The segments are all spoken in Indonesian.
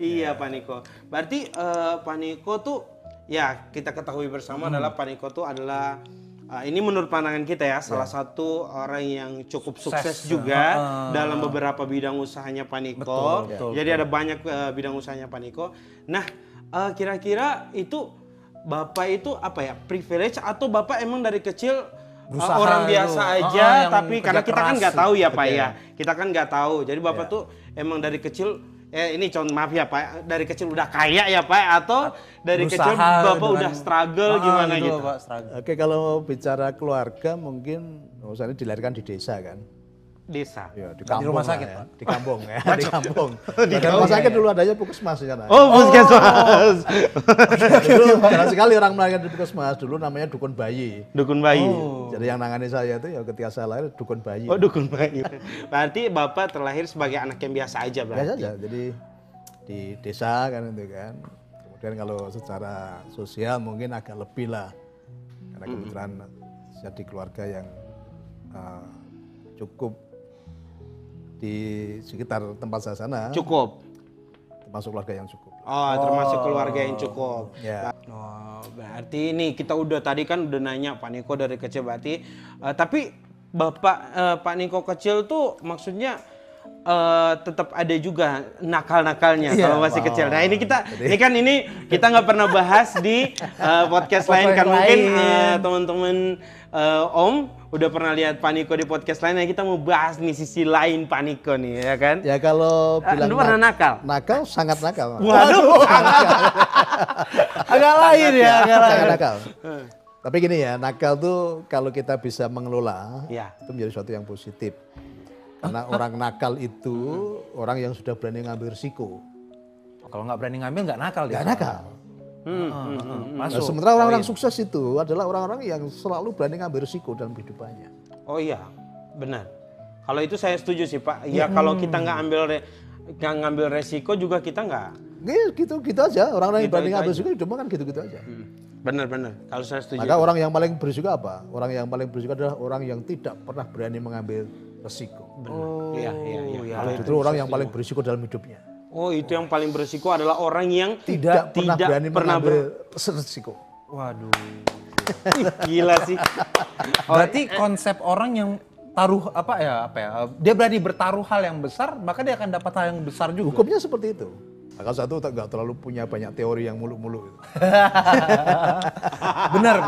Iya Pak Niko. Berarti Pak Niko tuh ya kita ketahui bersama adalah Pak Niko tuh adalah ini menurut pandangan kita ya salah satu orang yang cukup sukses juga dalam beberapa bidang usahanya Pak Niko. Jadi ada banyak bidang usahanya Pak Niko. Nah, kira-kira itu Bapak itu apa ya? Privilege atau Bapak emang dari kecil orang biasa aja tapi karena kita kan nggak tahu ya Pak ya. Kita kan nggak tahu. Jadi Bapak tuh emang dari kecil ini contoh maaf ya Pak, dari kecil udah kaya ya Pak atau dari kecil Bapak udah struggle gimana gitu? Pak, struggle. Oke, kalau bicara keluarga mungkin misalnya dilahirkan di desa kan. Desa. Ya, di Di rumah sakit, ya. Pak. Di kampung ya, di kampung. Di rumah sakit dulu adanya puskesmas di sana. Oh, puskesmas. Dulu jarang sekali orang melahirkan di puskesmas, dulu namanya dukun bayi. Dukun bayi. Jadi yang nangani saya itu ya ketika saya lahir dukun bayi. Oh, dukun bayi. Berarti Bapak terlahir sebagai anak yang biasa aja berarti. Biasa aja. Jadi di desa kan itu kan. Kemudian kalau secara sosial mungkin agak lebih lah. Karena kebetulan saya di keluarga yang cukup di sekitar tempat saya sana. Cukup. Termasuk keluarga yang cukup. Oh, termasuk keluarga yang cukup. Ya. Oh, berarti ini kita udah tadi kan udah nanya Pak Niko dari kecil berarti. Tapi Bapak Pak Niko kecil tuh maksudnya tetap ada juga nakal-nakalnya kalau masih kecil. Nah ini kita nggak pernah bahas di podcast lain kan mungkin teman-teman Om udah pernah lihat Pak Niko di podcast lain. Nah kita mau bahas nih sisi lain Pak Niko nih ya kan? Ya kalau bilang pernah nakal? Nakal sangat nakal. Waduh. Agak lain ya, Sangat nakal. Tapi gini ya, nakal tuh kalau kita bisa mengelola itu menjadi sesuatu yang positif. Karena orang nakal itu orang yang sudah berani ngambil risiko. Kalau nggak berani ngambil nggak nakal dia. Nggak nakal. Masuk. Nah, sementara orang-orang sukses itu adalah orang-orang yang selalu berani ngambil risiko dalam kehidupannya. Oh iya, benar. Kalau itu saya setuju sih Pak. Ya kalau kita nggak ngambil resiko juga kita nggak. Gitu aja. Orang-orang yang berani ngambil risiko hidupnya kan gitu-gitu aja. Benar. Kalau saya setuju. Maka orang yang paling berisiko apa? Orang yang paling berisiko adalah orang yang tidak pernah berani mengambil resiko. Oh, iya. Kalau itu orang yang paling berisiko dalam hidupnya. Oh, itu yang paling berisiko adalah orang yang tidak pernah berani mengambil resiko. Waduh. Gila sih. Berarti konsep orang yang taruh apa ya? Dia berani bertaruh hal yang besar, maka dia akan dapat hal yang besar juga. Hukumnya seperti itu. Maka satu nggak terlalu punya banyak teori yang muluk-muluk. Benar.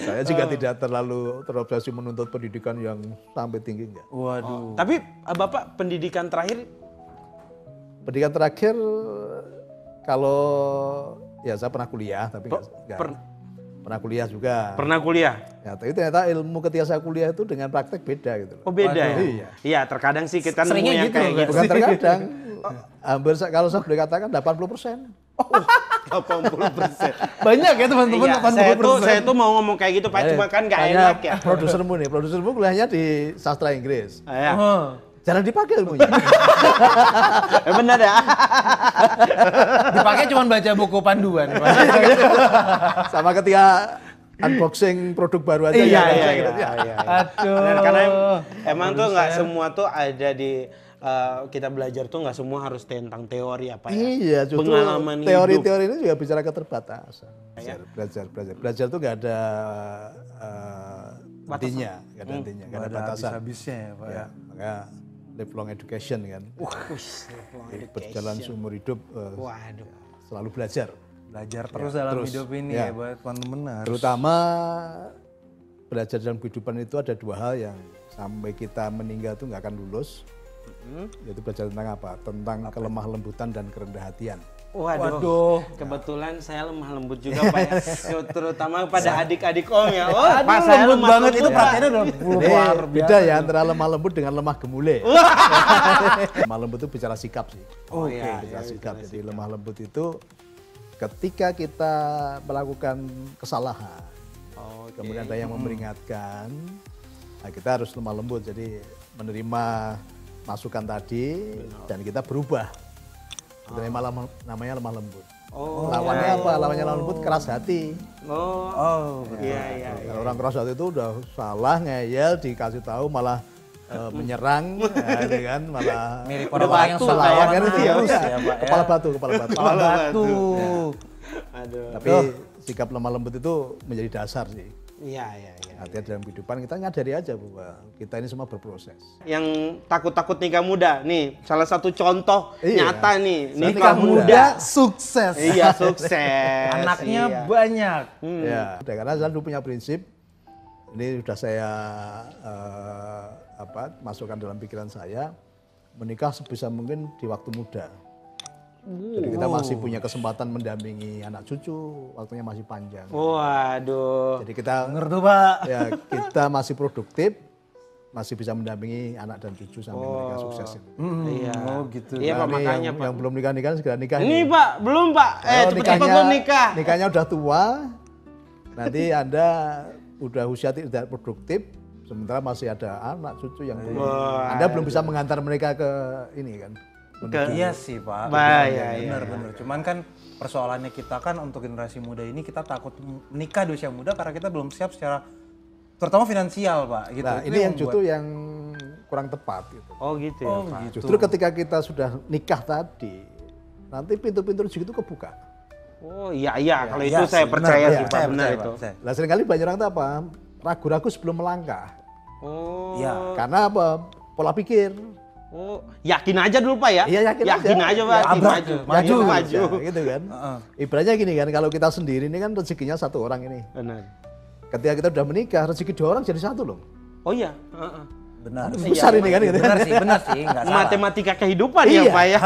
Saya juga tidak terlalu terobsesi menuntut pendidikan yang sampai tinggi enggak. Waduh. Tapi Bapak pendidikan terakhir? Pendidikan terakhir kalau ya saya pernah kuliah tapi enggak. Pernah kuliah juga. Pernah kuliah? Ya, tapi ternyata ilmu ketika saya kuliah itu dengan praktek beda gitu loh. Oh beda ya? Iya. Iya, terkadang sih kita nemu Seringnya yang gitu, kayak gitu. Bukan terkadang. Hampir kalau saya boleh katakan 80%. 80%. Banyak ya teman-teman, Iya, 80%. saya tuh mau ngomong kayak gitu Pak, cuma kan nggak enak ya. Produsermu kuliahnya di sastra Inggris. Ya. Jarang dipakai ilmunya. Benar ya? Dipakai cuma baca buku panduan. Sama ketika unboxing produk baru aja. Iya. Aduh. Benar, karena emang tuh nggak semua tuh ada di kita belajar tuh nggak semua harus tentang teori apa ya. Iya, justru pengalaman teori-teori ini juga bicara keterbatasan. Iya. Belajar tuh nggak ada intinya, nggak ada intinya, nggak ada batasan. Habisnya ya Pak. Ya, maka lifelong education kan. Berjalan seumur hidup selalu belajar. Belajar terus dalam hidup ini ya buat teman-teman. Terutama belajar dalam kehidupan itu ada dua hal yang sampai kita meninggal tuh nggak akan lulus. Yaitu belajar tentang apa? Tentang kelemah lembutan dan kerendah hatian. Waduh, kebetulan saya lemah lembut juga Pak ya. Terutama pada adik-adik Om ya. Oh, Pak saya lemah banget itu perhatiannya udah luar biasa. Beda ya antara lemah lembut dengan lemah gemule. Lemah lembut itu bicara sikap sih. Bicara sikap. Jadi lemah lembut itu ketika kita melakukan kesalahan, kemudian ada yang memperingatkan, nah kita harus lemah lembut. Jadi menerima masukan tadi dan kita berubah. Itu namanya lemah lembut. Lawannya apa? Lawannya lemah lembut keras hati. Iya. Kalau orang keras hati itu udah salah, ngeyel, dikasih tahu malah menyerang, ya kan, malah Mirip Udah orang yang batu suka lawan kan terus itu ya, ya, udah. Pak, ya. Kepala batu. Kepala batu. Aduh. Tapi sikap lemah lembut itu menjadi dasar sih. Iya. Artinya dalam kehidupan kita nyadari aja bahwa kita ini semua berproses. Yang takut-takut nikah muda, nih salah satu contoh Iya. nyata nih, Saya nikah nikah muda. sukses. Iya, sukses. Anaknya Iya. banyak. Ya, karena saya dulu punya prinsip, ini sudah saya masukkan dalam pikiran saya, menikah sebisa mungkin di waktu muda. Jadi kita masih punya kesempatan mendampingi anak cucu, waktunya masih panjang. Waduh. Jadi kita Ngerti, Pak. ya kita masih produktif, masih bisa mendampingi anak dan cucu sampai mereka sukses. Iya. Oh gitu. Iya, Pak, Nah, ini makanya, Pak. yang belum nikah segera nikah. Ini, Pak, belum, Pak. Cepet-cepet belum nikah. Nikahnya udah tua, nanti Anda udah usia tidak produktif, sementara masih ada anak cucu yang belum. Anda belum bisa mengantar mereka ke ini kan. Iya sih Pak. Iya. Benar. Cuman kan persoalannya kita kan untuk generasi muda ini kita takut menikah di usia muda karena kita belum siap secara terutama finansial Pak. Gitu. Nah Itu ini yang membuat- justru yang kurang tepat gitu. Oh gitu ya, Oh Pak. gitu. Justru ketika kita sudah nikah tadi, nanti pintu-pintu rezeki itu kebuka. Oh iya, kalau Iya itu saya sih, percaya benar, sih, Pak. Pak. Saya Benar percaya, itu. Pak. Saya. Nah seringkali banyak orang itu apa? Ragu-ragu sebelum melangkah. Oh. Iya. Karena apa? Pola pikir. Oh, yakin aja dulu Pak ya? Iya, yakin aja. Pak. Ya, maju. maju. Maju. Ya, gitu kan. Ibaratnya gini kan, kalau kita sendiri ini kan rezekinya satu orang ini. Benar. Ketika kita udah menikah, rezeki dua orang jadi satu loh. Oh iya. Benar. Besar ini kan gitu. Benar sih, enggak salah. Matematika kehidupan ya Iya. Pak ya.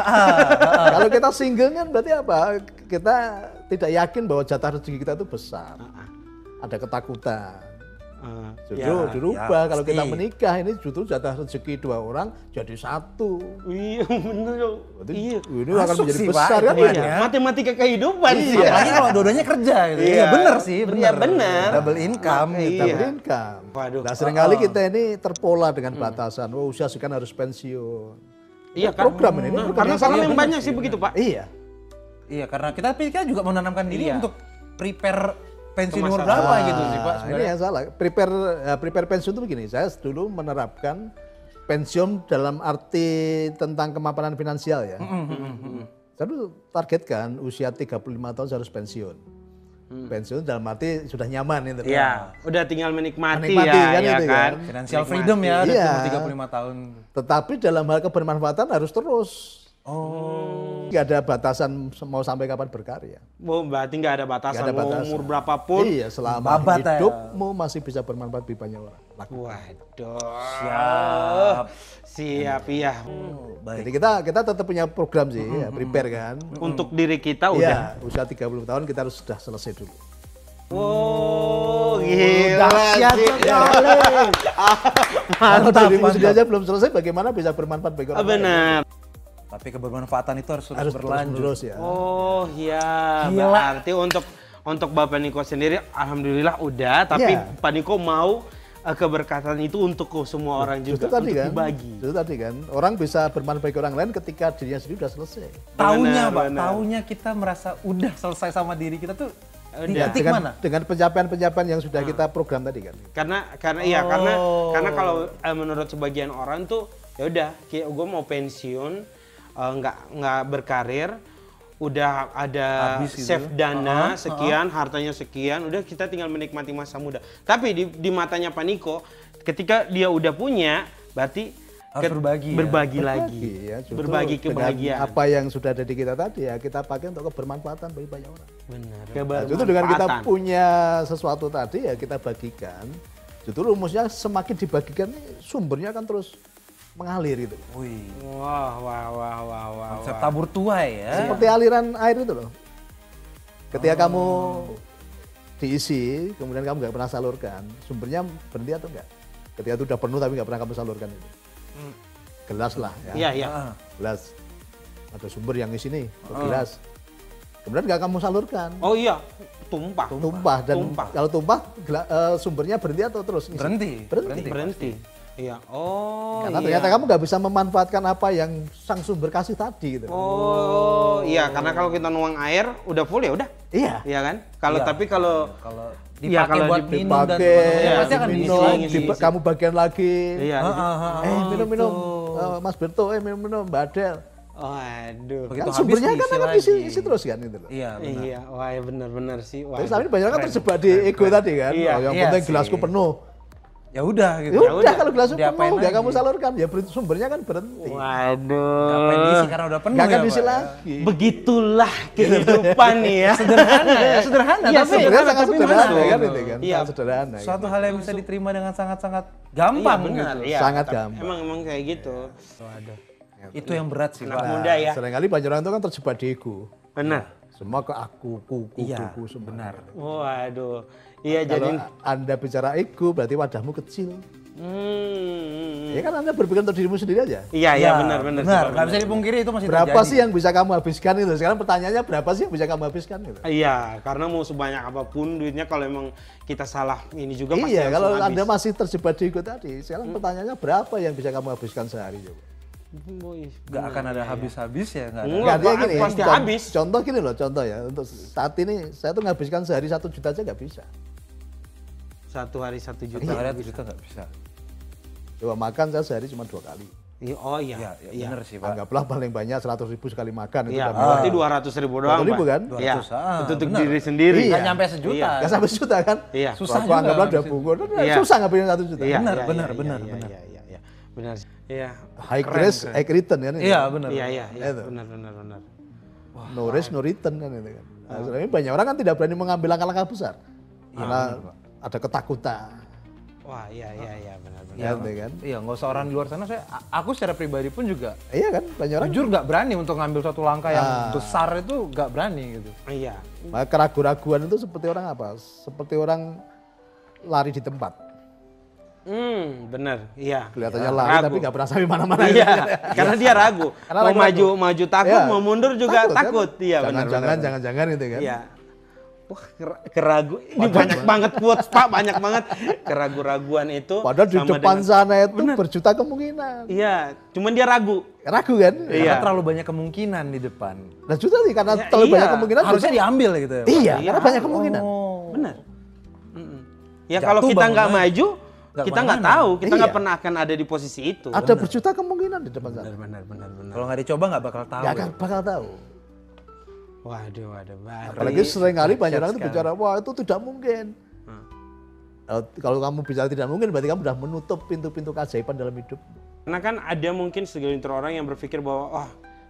Kalau kita single kan berarti apa? Kita tidak yakin bahwa jatah rezeki kita itu besar. Ada ketakutan. Justru Ya, dirubah. ya, Kalau kita pasti. menikah ini justru jatah rezeki dua orang jadi satu. Iya bener. Berarti Iya. ini akan Masuk menjadi sih, besar Pak, kan? itu Iya. ya. Matematika kehidupan sih. ya. Apalagi kalau dua-duanya kerja gitu. Iya. Iya, benar sih, Iya, benar. benar. Double income Iya. gitu. Double income. Waduh. Nah seringkali kita ini terpola dengan batasan. Oh usia sekian harus pensiun. Iya kan. Program ini Karena programnya yang banyak sih begitu Pak. Iya. Iya, karena kita juga menanamkan diri Iya. untuk prepare pensiun Ke umur masa berapa Nah, gitu sih Pak ini sebenarnya. yang salah. Prepare pensiun itu begini. Saya dulu menerapkan pensiun dalam arti tentang kemapanan finansial ya. Saya dulu targetkan usia 35 tahun saya harus pensiun. Pensiun dalam arti sudah nyaman itu. Iya, udah tinggal menikmati Menikmati ya, kan ya itu kan. kan. Financial freedom ya, udah Iya. umur 35 tahun. Tetapi dalam hal kebermanfaatan harus terus. Oh. Nggak ada batasan mau sampai kapan berkarya. Oh, berarti nggak ada batasan, Nggak ada mau batasan. umur berapapun. Iya, selama Babat ya. hidupmu masih bisa bermanfaat bagi banyak orang. Lakukan. Waduh. Siap. Siap iya. Jadi kita tetap punya program sih, ya, prepare kan. Untuk diri kita udah. Iya, usia 30 tahun kita harus sudah selesai dulu. Oh, gila dahsyat sih. sekali. Kalau dirimu sendiri aja belum selesai, bagaimana bisa bermanfaat bagi orang lain? Benar. Tapi kebermanfaatan itu harus Harus berlanjut. terus ya. Oh, iya. Gila. Berarti untuk Bapak Niko sendiri alhamdulillah udah, tapi Iya. Pak Niko mau keberkatan itu untuk semua orang juga, Justru tadi untuk kan, dibagi. justru tadi kan, orang bisa bermanfaat bagi orang lain ketika dirinya sendiri sudah selesai. Taunya Benar, Pak, benar. taunya kita merasa udah selesai sama diri kita tuh di Udah. titik mana? Dengan pencapaian-pencapaian yang sudah kita program tadi kan. Karena kalau menurut sebagian orang tuh ya udah, gue mau pensiun, nggak berkarir, udah ada Habis gitu. save dana sekian, hartanya sekian, udah kita tinggal menikmati masa muda. Tapi di matanya Pak Niko, ketika dia udah punya, berarti Harus berbagi ya. berbagi lagi, ya, justru berbagi dengan kebahagiaan. apa yang sudah ada di kita tadi ya kita pakai untuk kebermanfaatan bagi banyak orang. Benar. Nah, justru dengan kita punya sesuatu tadi ya kita bagikan. Justru rumusnya semakin dibagikan nih, sumbernya akan terus mengalir gitu. Wih, Wah. konsep tabur tuai ya. Seperti aliran air itu loh. Ketika kamu diisi, kemudian kamu nggak pernah salurkan, sumbernya berhenti atau enggak? Ketika itu udah penuh tapi nggak pernah kamu salurkan itu. Gelas lah ya. Iya. Gelas. Ada sumber yang isi nih, gelas. Kemudian nggak kamu salurkan. Oh iya, tumpah. Tumpah dan Tumpah. kalau tumpah sumbernya berhenti atau terus? Isi? Berhenti. Berhenti. Berhenti. Iya. Oh, Karena iya. ternyata kamu nggak bisa memanfaatkan apa yang sang sumber kasih tadi gitu. Oh, iya, karena kalau kita nuang air udah full ya udah. Iya. Iya kan? Kalau Iya. tapi kalau Kalau Iya, dipakai kalau buat minum dan Dipakai, sebagainya Iya, pasti akan diminum, diisi lagi. ngisi. kamu bagian lagi. iya. Minum-minum, Mas Berto, minum-minum, Mbak Adel. Waduh. Begitu Kan habis sumbernya kan diisi akan lagi. isi terus kan itu loh. Iya, benar. Iya, wah ya benar-benar sih. Wah. Terus tapi banyak kan terjebak di ego tadi kan. Iya, Oh, yang iya penting sih. gelasku penuh. Ya udah gitu. Ya udah kalau gelasku Diapain penuh nggak lagi? kamu salurkan ya sumbernya kan berhenti. Waduh. Ngapain diisi karena udah penuh Nggak akan ya, diisi Pak, ya? lagi. Begitulah kehidupan nih ya. Sederhana ya, sederhana Iya, tapi Sebenarnya sangat tapi sederhana masuk. kan itu kan. Iya. Sangat sederhana. suatu Gitu. hal yang bisa diterima dengan sangat-sangat Iya gampang benar, gitu. iya. Sangat Tapi gampang. Emang kayak gitu. Waduh. Itu yang berat sih, Anak Pak. muda ya. Seringkali banyak orang itu kan terjebak di ego. Benar. Semua ke aku, Iya, kuku, semua. benar. Waduh. Iya Kalau jadi Anda bicara ego berarti wadahmu kecil. hmm. Ya kan Anda berpikir untuk dirimu sendiri aja. Iya, iya benar. Benar, nggak bisa dipungkiri itu masih Berapa terjadi. sih yang bisa kamu habiskan itu? Sekarang pertanyaannya berapa sih yang bisa kamu habiskan gitu? Iya, karena mau sebanyak apapun duitnya kalau emang kita salah ini juga pasti Iya, langsung kalau habis. Anda masih terjebak di ego tadi, sekarang pertanyaannya berapa yang bisa kamu habiskan sehari coba? Boy. Nggak akan ada habis-habis ya, nggak ada. Enggak, Nggak, dia Pak, pasti contoh- habis. Contoh gini loh, contoh ya. Untuk saat ini saya tuh nghabiskan sehari 1 juta aja nggak bisa. 1 hari 1 juta. Kita lihat kita nggak bisa. Coba makan saya sehari cuma 2 kali. Iya, oh iya. Iya, iya. benar sih, Pak. Anggaplah paling banyak 100.000 sekali makan itu Iya, udah berarti 200.000 doang, 200.000 Pak. kan? Iya. 200, ah, Itu untuk benar. diri sendiri. Iya. Nggak nyampe sejuta. Iya. Nggak sampai sejuta kan? Iya. Susah Rokok juga anggaplah udah ngabisin. bungkus, Iya. susah ngabisin 1 juta. Iya, Benar, iya, benar, iya, benar, iya, benar. Iya, iya, iya. Benar. Iya. High risk, high return kan? itu? Iya, benar. Iya, iya, iya. Itu. Benar, benar, benar. No risk, no return kan itu kan. Nah, sebenarnya banyak orang kan tidak berani mengambil langkah-langkah besar. Karena ada ketakutan. Wah, iya, iya, iya, benar, benar. Ya, kan? Iya, nggak usah orang di luar sana. Aku secara pribadi pun juga Iya kan? Banyak orang jujur nggak berani untuk ngambil suatu langkah yang besar itu nggak berani gitu. Iya. maka keraguan-raguan itu seperti orang apa? Seperti orang lari di tempat. Benar. Iya. Kelihatannya Iya. lari Ragu. tapi nggak pernah sampai mana-mana. Iya, karena dia ragu. Karena Mau ragu. maju takut, Iya. mau mundur juga takut. kan? Iya, benar. Jangan-jangan, benar. jangan-jangan itu kan. Iya. Wah, keragu. Ini banyak banget quotes, Pak, banyak banget keraguan-raguan itu. Padahal di sama depan dengan- sana itu berjuta kemungkinan. Iya, cuman dia ragu. Ragu kan? Iya. Karena terlalu banyak kemungkinan di depan. Nah juta nih karena Ya, terlalu iya. banyak kemungkinan. Harusnya justru- diambil gitu ya, Pak? Iya, karena banyak kemungkinan. Oh. Benar. Ya Jatuh kalau kita bangun nggak lagi. maju, Nggak kita nggak kemana-mana. tahu, kita nggak Iya. pernah akan ada di posisi itu. Ada berjuta kemungkinan di depan sana. Benar, benar, benar. Kalau nggak dicoba nggak bakal tahu. Gak akan bakal tahu. Waduh, baru. Apalagi seringkali banyak orang itu sekali. bicara, wah itu tidak mungkin. Kalau kamu bicara tidak mungkin, berarti kamu sudah menutup pintu-pintu keajaiban dalam hidup. Karena kan ada mungkin segelintir orang yang berpikir bahwa, oh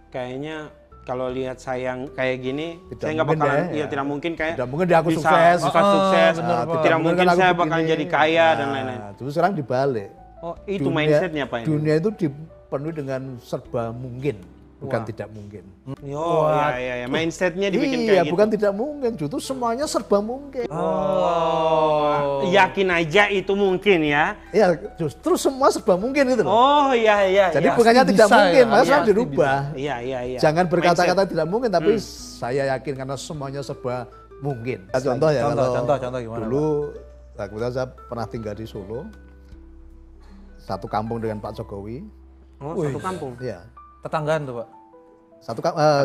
kayaknya kalau lihat saya yang kayak gini, Tidak saya nggak mungkin bakalan, deh, iya ya. tidak mungkin kayak Tidak mungkin deh aku bisa, sukses. bisa sukses, benar, Pak. tidak mungkin kan aku saya begini. bakalan jadi kaya dan lain-lain. Nah, terus sekarang dibalik. Oh itu mindsetnya Pak ini? Dunia itu dipenuhi dengan serba mungkin, bukan tidak mungkin. Oh iya, mindsetnya dibikin Iya, kayak bukan gitu. tidak mungkin, justru semuanya serba mungkin. Oh, yakin aja itu mungkin ya. Ya, justru semua serba mungkin itu loh. Oh iya. Jadi iya. bukannya pasti tidak bisa mungkin, ya, maka iya, sekarang pasti dirubah. Iya. Jangan berkata-kata Mindset. tidak mungkin, tapi saya yakin karena semuanya serba mungkin. Contoh ya, contoh gimana, dulu kebetulan saya pernah tinggal di Solo, satu kampung dengan Pak Jokowi. Oh satu kampung. Ya, Tetanggaan tuh, Pak.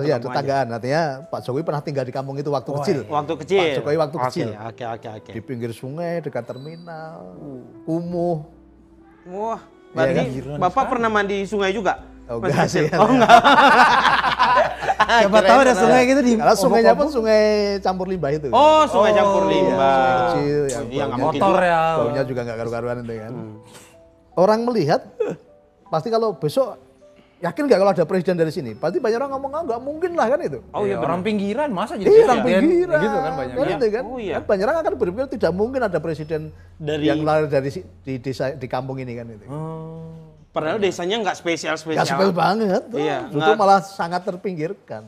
ya tetanggaan. Artinya Pak Jokowi pernah tinggal di kampung itu waktu kecil. Waktu kecil. Pak Jokowi waktu Oke, kecil. Oke. Di pinggir sungai, dekat terminal, kumuh. Wah, berarti Iya, Bapak pernah mandi di sungai juga? Oh, Masih enggak kecil? sih. Oh enggak. Siapa tahu ada sungai gitu di Karena sungainya pun sungai campur limbah itu. Oh, sungai campur Iya, limbah. sungai kecil yang Iya, nggak baunya mungkin motor ya. baunya juga nggak karu-karuan itu kan. Orang melihat, pasti kalau besok yakin nggak kalau ada presiden dari sini? Pasti banyak orang ngomong, nggak mungkin lah kan itu. Oh iya, orang pinggiran masa jadi Iya, orang presiden? pinggiran. Gitu kan banyak. Kan itu kan. Oh, iya. Kan banyak orang akan berpikir tidak mungkin ada presiden Dari- yang lahir dari di desa di kampung ini kan itu. Padahal desanya nggak spesial-spesial. Gak spesial banget. Iya, Justru nggak- malah sangat terpinggirkan.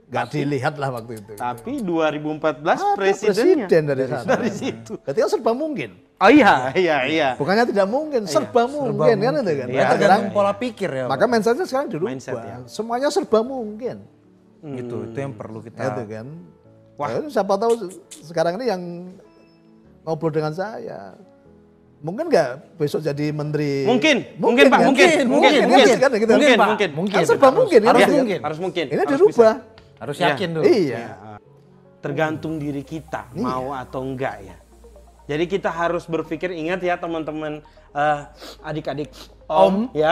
Gak dilihat lah waktu itu. Tapi 2014 Ada presidennya. presiden dari sana. Dari situ. Berarti kan serba mungkin. Oh iya. Bukannya tidak mungkin, serba mungkin kan itu kan. Iya, Nah, Tergantung sekarang- pola pikir ya, Pak. maka mindsetnya sekarang dirubah. Mindset, ya. Semuanya serba mungkin. Gitu, itu yang perlu kita. Itu kan. Wah. Siapa tahu sekarang ini yang ngobrol dengan saya mungkin nggak besok jadi menteri? Mungkin Pak, kan? mungkin. Kan gitu. Mungkin. Kan serba mungkin kan? Harus mungkin. Ini Harus dirubah. Harus yakin dulu. Iya. Tergantung diri kita mau atau enggak ya. Jadi kita harus berpikir, ingat ya teman-teman, adik-adik om ya.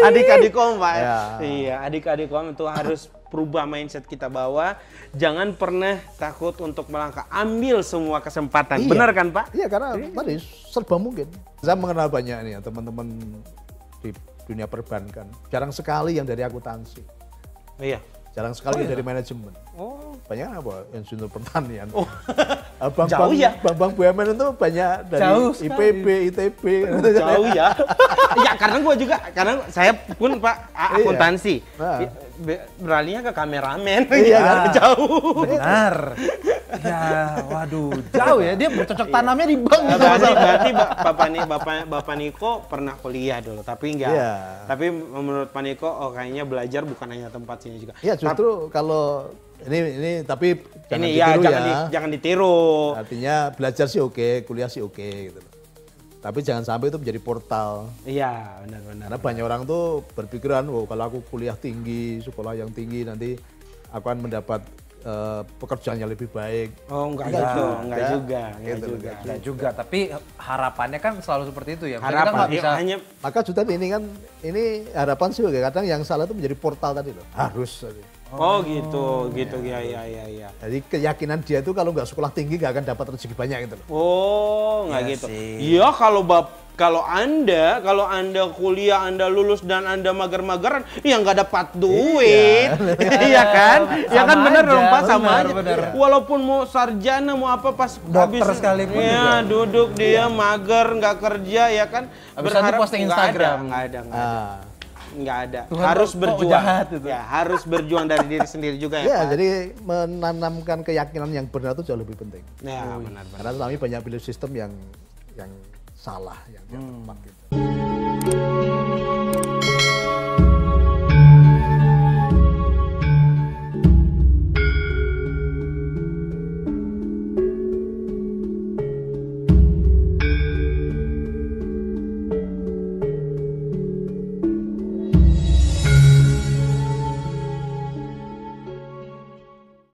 Adik-adik om Pak. Ya. Iya, adik-adik om itu harus perubah mindset kita bahwa jangan pernah takut untuk melangkah. Ambil semua kesempatan. Iya. Benar kan Pak? Iya, karena tadi serba mungkin. Saya mengenal banyak nih ya teman-teman di dunia perbankan. Jarang sekali yang dari akuntansi. Iya. Jarang sekali yang dari manajemen. Oh. Banyak apa? Insinyur pertanian. Oh. Bank-bank, Jauh ya? bank-bank BUMN itu banyak dari Jauh IPB, ITB. Jauh ya. Ya karena gue juga, karena saya pun Pak akuntansi. Nah. Beralihnya ke kameramen. Iya, kan? Jauh. Benar. Ya, waduh, jauh ya, dia bercocok tanamnya di bank. Berarti Bapak Niko pernah kuliah dulu, tapi enggak. Iya. Tapi menurut Pak Niko, kayaknya belajar bukan hanya tempat sini juga. Iya, justru kalau ini tapi jangan Ini ya ditiru jangan ditiru. Artinya belajar sih oke, kuliah sih oke gitu loh. Tapi jangan sampai itu menjadi portal. Iya, benar-benar. Karena banyak orang tuh berpikiran, wow kalau aku kuliah tinggi, sekolah yang tinggi nanti aku akan mendapat pekerjaan yang lebih baik. Oh, enggak juga. Tapi harapannya kan selalu seperti itu ya. Harapan Kita nggak bisa hanya Maka Jutan ini harapan sih oke. Kadang yang salah itu menjadi portal tadi loh. Harus tadi. gitu. Ya. Jadi keyakinan dia itu kalau nggak sekolah tinggi nggak akan dapat rezeki banyak gitu loh. Oh, nggak Iya gitu. sih. Iya, kalau Anda kuliah, Anda lulus dan Anda mager-mageran, ya nggak dapat duit. Iya kan? Ya kan benar dong Pak, sama aja. benar. Walaupun mau sarjana, mau apa pas Dokter sekalipun ya, duduk dia mager, nggak kerja ya kan. Habis itu posting Instagram. Nggak ada. Nggak ada. Tuhan Harus kok berjuang. jahat itu. Ya, harus berjuang dari diri sendiri juga ya, Ya, Pak. jadi menanamkan keyakinan yang benar itu jauh lebih penting. Ya, benar. Karena selama ini banyak belief system yang salah, yang tepat gitu.